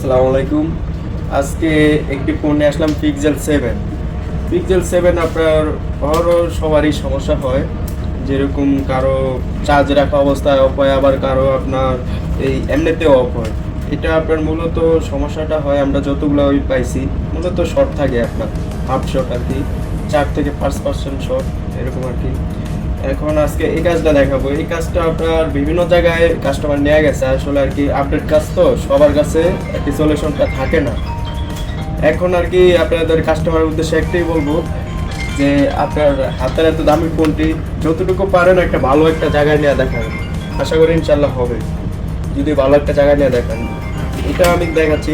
আসসালামু আলাইকুম। আজকে একটি ফোন নিয়ে আসলাম পিক্সেল 7 আপনার সবারই সমস্যা হয়, যেরকম কারো চার্জ রাখা অবস্থায় অফ হয়, আবার কারো আপনার এই এমনিতেও অফ হয়। এটা আপনার মূলত সমস্যাটা হয়, আমরা যতগুলো ওই পাইছি মূলত শর্ট থাকে, আপনার হাফ শর্ট আর কি, 4 থেকে 5% শর্ট এরকম আর কি। এখন আজকে এই কাজটা দেখাবো। এই কাজটা আপনার বিভিন্ন জায়গায় কাস্টমার নিয়ে গেছে, আসলে আর কি আপডেট কাজ তো সবার কাছে আর কি সলিউশনটা থাকে না। এখন আর কি আপনাদের কাস্টমারের উদ্দেশ্যে একটাই বলবো যে আপনার হাতের এত দামি ফোনটি যতটুকু পারেন একটা ভালো একটা জায়গায় নিয়ে দেখাবেন, আশা করি ইনশাল্লাহ হবে যদি ভালো একটা জায়গায় নিয়ে দেখান। এটা আমি দেখাচ্ছি,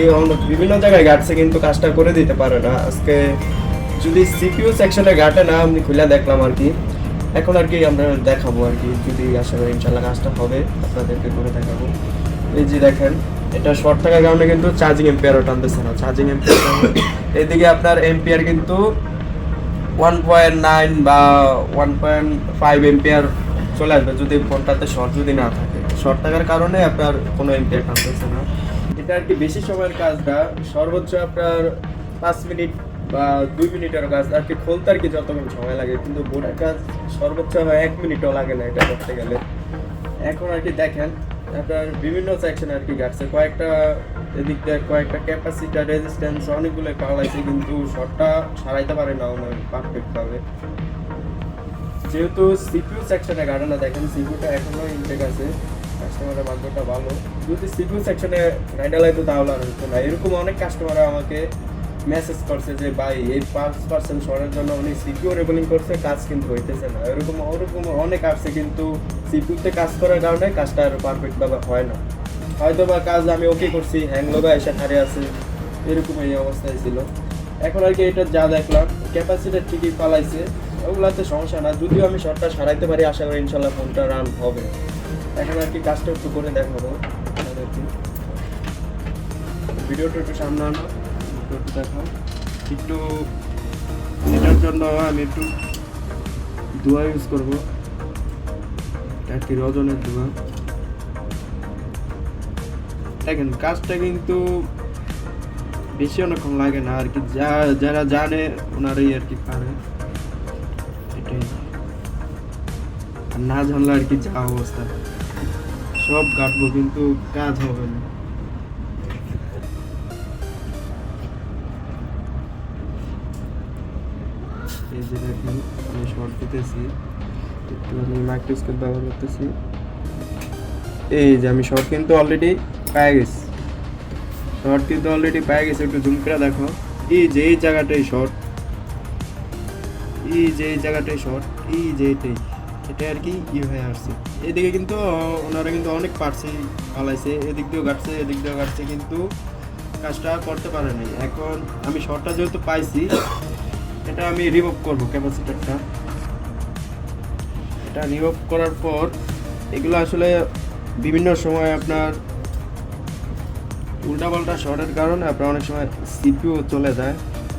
বিভিন্ন জায়গায় গাটছে কিন্তু কাজটা করে দিতে পারে না। আজকে যদি সিপিইউ সেকশনে গাটে না, আমি খুলে দেখলাম আর কি। এখন আর কি আমরা দেখাবো আর কি, যদি আশা করি ইনশাল্লাহ কাজটা হবে আপনাদেরকে করে দেখাবো। এই যে দেখেন, এটা শর্ট থাকার কারণে কিন্তু চার্জিং এম্পিয়ারও টানতেছে না। চার্জিং এম্পিয়ার এইদিকে আপনার এম্পিয়ার কিন্তু 1.9 বা 1.5 এম্পিয়ার চলে আসবে যদি ফোনটাতে শর্ট যদি না থাকে। শর্ট থাকার কারণে আপনার কোনো এম্পিয়ার টানতেছে না। এটা আর কি বেশি সময়ের কাজটা সর্বোচ্চ আপনার 5 মিনিট বা 2 মিনিটের কাজ আর কি, খুলতে আর কি যতক্ষণ সময় লাগে, কিন্তু বোর্ডের কাজ সর্বোচ্চ হয় 1 মিনিটও লাগে না এটা করতে গেলে। এখন আর কি দেখেন আপনার বিভিন্ন সেকশন আর কি গাড়ছে, কয়েকটা এদিক দিয়ে কয়েকটা ক্যাপাসিটার রেজিস্ট্যান্স অনেকগুলো পাওয়াইছে, কিন্তু শর্টটা সারাইতে পারে না পারফেক্ট ভাবে, যেহেতু সিপিইউ সেকশনে গাড়ে না। দেখেন সিপিইউটা এখনো ইনটেক আছে, কাস্টমারের ভাগ্যটা ভালো। যদি সিপিইউ সেকশনে রাইডার লাইতো তাহলে আর হতো না। এরকম অনেক কাস্টমার আমাকে মেসেজ করছে যে ভাই এই 5% শর্টের জন্য উনি সিপিইউ রেবলিং করছে, কাজ কিন্তু হইতেছে না। ওরকম অনেক আসছে, কিন্তু সিপিইউতে কাজ করার কারণে কাজটা আর পারফেক্টভাবে হয় না। হয়তো বা কাজ আমি ওকে করছি, হ্যাং লগা এসে হারে আছে, এরকম এই অবস্থায় ছিল। এখন আর কি এটা যা দেখলাম ক্যাপাসিটার ঠিকই পালাইছে, ওগুলাতে সমস্যা না। যদিও আমি শর্টটা সারাইতে পারি, আশা করি ইনশাল্লাহ ফোনটা রান হবে। এখন আর কি কাজটা একটু করে দেখাবো আপনাদেরকে। ভিডিওটা একটু সামনে আনো, একটু দেখাও একটু। এটার জন্য আমি একটু ধোঁয়া ইউজ করবো, আর কি রজনের ধোঁয়া। দেখেন কাজটা কিন্তু বেশি অনেকক্ষণ লাগে না আর কি, যারা জানে ওনারাই আর কি পারে, এটাই। আর না জানলে আর কি যা অবস্থা, সব কাটবো কিন্তু কাজ হবে না। এই যে দেখেন আমি শর্ট দিতেছি, একটু আমি মাইক্রোস্কোপ ব্যবহার করতেছি। এই যে আমি শর্ট কিন্তু অলরেডি পেয়ে গেছি, একটু জুম করে দেখো। এই যে এই জায়গাটাই শর্ট, এই যে এই জায়গাটাই শর্ট, এই যে এটা আর কি হয়ে আসছে। এদিকে কিন্তু ওনারা কিন্তু অনেক পারছে পালাইছে, এদিক দিয়েও কাটছে, কিন্তু কাজটা করতে পারে নাই। এখন আমি শর্টটা যেহেতু পাইছি, এটা আমি রিমুভ করবো ক্যাপাসিটারটা। এটা রিমুভ করার পর এগুলো আসলে বিভিন্ন সময় আপনার উল্টাপাল্টা শর্টের কারণে আপনার অনেক সময় সিপিইউ চলে যায়।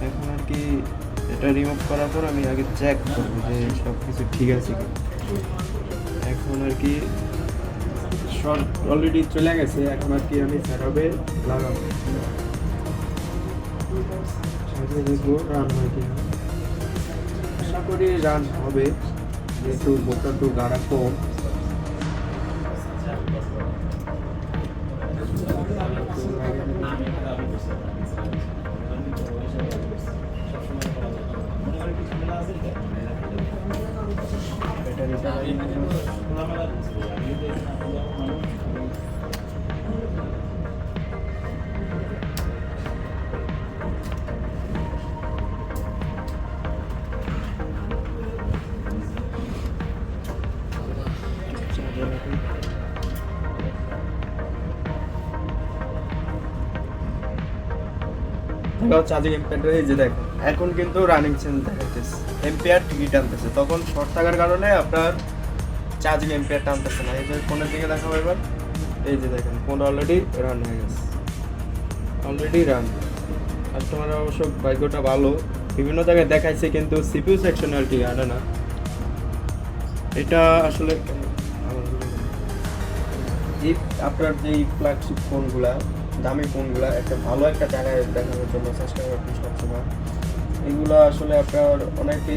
এখন আর কি এটা রিমুভ করার পর আমি আগে চেক করবো যে সব কিছু ঠিক আছে কি। এখন আর কি শর্ট অলরেডি চলে গেছে, এখন আর কি আমি সেটআপে লাগাবো, দেখবো রান হয় কিনা। আশা করি রান হবে, যেহেতু বোর্ডটা একটু গাড়া কম। চার্জিং এম্পিয়ার এই যে দেখো, এখন কিন্তু রানিং চেঞ্জ দেখাইতেছে, এম্পিয়ার ঠিকই টানতেছে। তখন শর্ট থাকার কারণে আপনার চার্জিং এম্পিয়ার টানতেছে না। এই যে ফোনের দিকে দেখাবো এবার, এই যে দেখেন ফোন অলরেডি রান হয়ে গেছে, কাস্টমার অবশ্য ভাগ্যটা ভালো, বিভিন্ন জায়গায় দেখাইছে কিন্তু সিপিইউ সেকশনে আর কি আনে না। এটা আসলে আপনার যে ফ্ল্যাগশিপ ফোনগুলা দামি ফোনগুলো একটা ভালো একটা জায়গায় দেখানোর জন্য চেষ্টা করবেন সবসময়। এগুলো আসলে আপনার অনেকে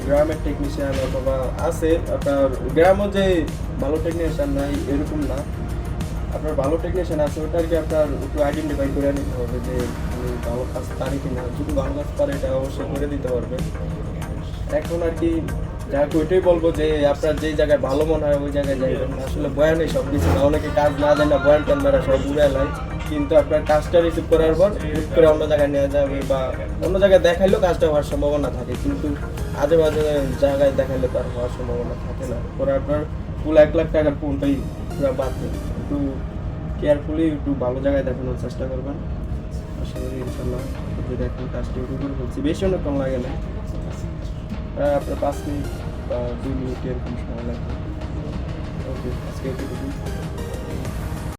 গ্রামের টেকনিশিয়ান অথবা আছে, আপনার গ্রামও যে ভালো টেকনিশিয়ান নাই এরকম না, আপনার ভালো টেকনিশিয়ান আছে, ওটাকে আপনার একটু আইডেন্টিফাই করে নিতে হবে যে আমি ভালো কাজ পারি কিনা। যদি ভালো কাজ পারে এটা অবশ্যই করে দিতে পারবে। এখন আর কি যাক ওইটাই বলবো যে আপনার যেই জায়গায় ভালো মনে হয় ওই জায়গায় যাইবেন। আসলে বয়ানে সব কিছু না, অনেকে কাজ না দেয় না, বয়ান টান মেরা সব উড়ে নেয়, কিন্তু আপনার কাজটা রিসিভ করার পর হুট করে অন্য জায়গায় নেওয়া যাবে বা অন্য জায়গায় দেখাইলেও কাজটা হওয়ার সম্ভাবনা থাকে, কিন্তু আজে বাজে জায়গায় দেখাইলে তার হওয়ার সম্ভাবনা থাকে না। পরে আপনার পুরো 1 লাখ টাকার ফোনটাই পুরো বাদ দেন। একটু কেয়ারফুলি একটু ভালো জায়গায় দেখানোর চেষ্টা করবেন। আশা করি ইনশাল্লাহ যদি এখন কাজটা একটু করে বলছি, বেশি অনেকক্ষণ লাগে না, আপনার 5 মিনিট বা 2 মিনিট এরকম সময় লাগবে। ওকে, আজকে এটুকু।